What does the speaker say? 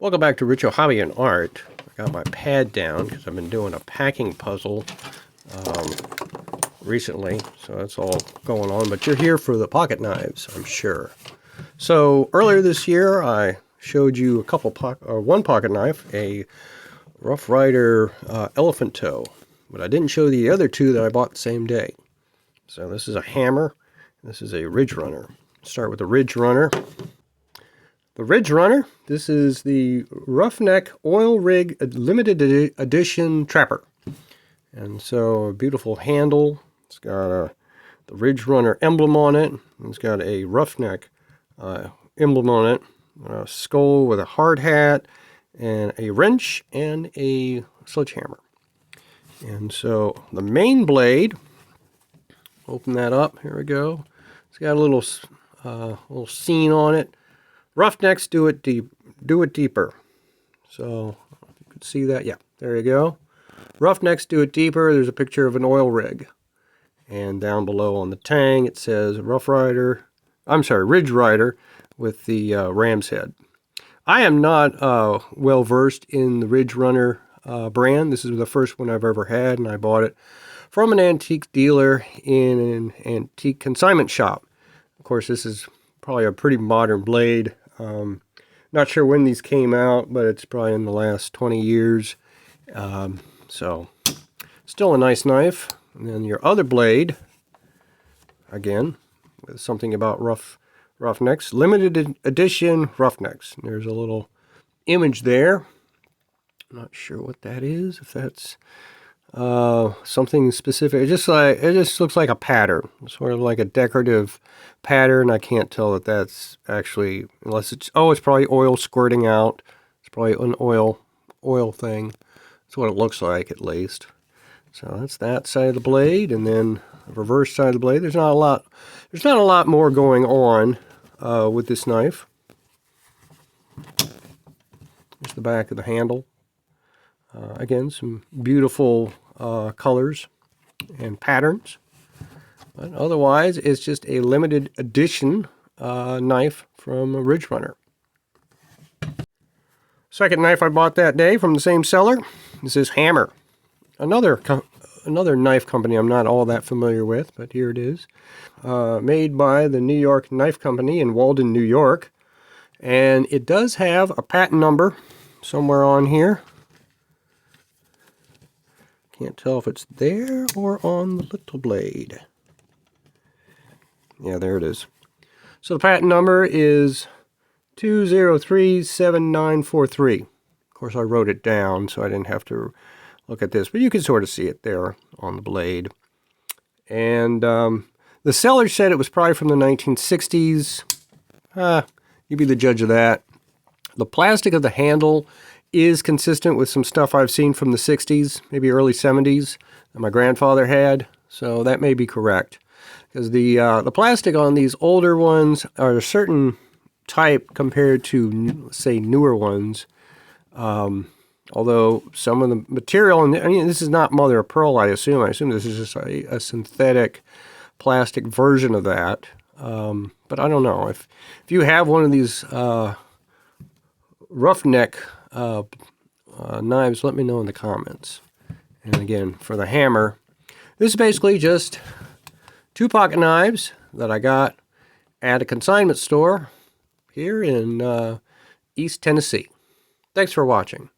Welcome back to Richo Hobby and Art. I got my pad down because I've been doing a packing puzzle recently, so that's all going on. But you're here for the pocket knives, I'm sure. So earlier this year, I showed you one pocket knife, a Ryder elephant toe, but I didn't show the other two that I bought the same day. So this is a hammer, and this is a ridge runner. Start with the ridge runner. The Ridge Runner, this is the Roughneck Oil Rig Limited Edition Trapper. And so a beautiful handle. It's got the Ridge Runner emblem on it. It's got a Roughneck emblem on it. A skull with a hard hat and a wrench and a sledgehammer. And so the main blade, open that up, here we go. It's got a little scene on it. Roughnecks do it deeper. So if you could see that, yeah, there you go. Roughnecks do it deeper. There's a picture of an oil rig, and down below on the tang it says Ridge Ryder with the ram's head. I am not well versed in the Ridge Runner brand. This is the first one I've ever had, and I bought it from an antique dealer in an antique consignment shop. Of course, this is probably a pretty modern blade. Not sure when these came out, but it's probably in the last 20 years. So still a nice knife. And then your other blade, again, with something about Roughnecks, limited edition Roughnecks. There's a little image there. Not sure what that is, if that's something specific. It just looks like a pattern, sort of like a decorative pattern. I can't tell that that's actually, unless it's probably oil squirting out. It's probably an oil thing. That's what it looks like, at least. So that's that side of the blade, and then the reverse side of the blade. There's not a lot more going on with this knife. There's the back of the handle. Again, some beautiful colors and patterns. But otherwise, it's just a limited edition knife from Ridge Runner. Second knife I bought that day from the same seller. This is Hammer. Another knife company I'm not all that familiar with, but here it is. Made by the New York Knife Company in Walden, New York. And it does have a patent number somewhere on here. Can't tell if it's there or on the little blade. Yeah, there it is. So the patent number is 2037943. Of course, I wrote it down, so I didn't have to look at this, but you can sort of see it there on the blade. And the seller said it was probably from the 1960s. You be the judge of that. The plastic of the handle is consistent with some stuff I've seen from the 60s, maybe early 70s, that my grandfather had, so that may be correct. Because the plastic on these older ones are a certain type compared to, say, newer ones. Although some of the material, and I mean, this is not mother of pearl, I assume. I assume this is just a synthetic plastic version of that. But I don't know. If you have one of these Roughneck knives, let me know in the comments. And again, for the hammer, this is basically just two pocket knives that I got at a consignment store here in East Tennessee. Thanks for watching.